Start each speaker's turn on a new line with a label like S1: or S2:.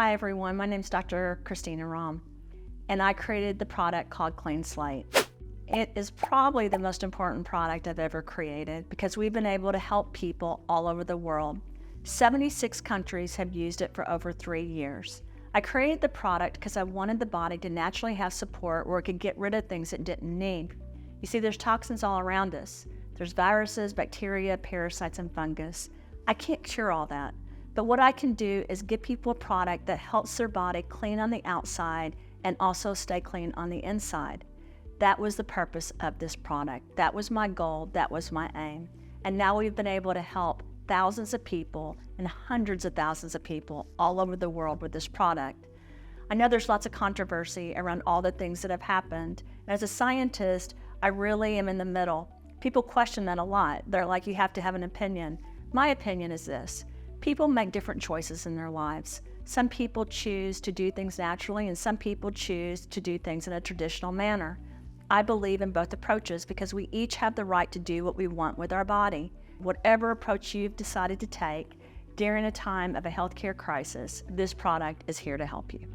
S1: Hi everyone, my name is Dr. Christina Rahm, and I created the product called Clean Slate. It is probably the most important product I've ever created because we've been able to help people all over the world. 76 countries have used it for over 3 years. I created the product because I wanted the body to naturally have support where it could get rid of things it didn't need. You see, there's toxins all around us. There's viruses, bacteria, parasites, and fungus. I can't cure all that, but what I can do is give people a product that helps their body clean on the outside and also stay clean on the inside. That was the purpose of this product. That was my goal, that was my aim. And now we've been able to help thousands of people and hundreds of thousands of people all over the world with this product. I know there's lots of controversy around all the things that have happened. And as a scientist, I really am in the middle. People question that a lot. They're like, you have to have an opinion. My opinion is this: people make different choices in their lives. Some people choose to do things naturally, and some people choose to do things in a traditional manner. I believe in both approaches because we each have the right to do what we want with our body. Whatever approach you've decided to take during a time of a healthcare crisis, this product is here to help you.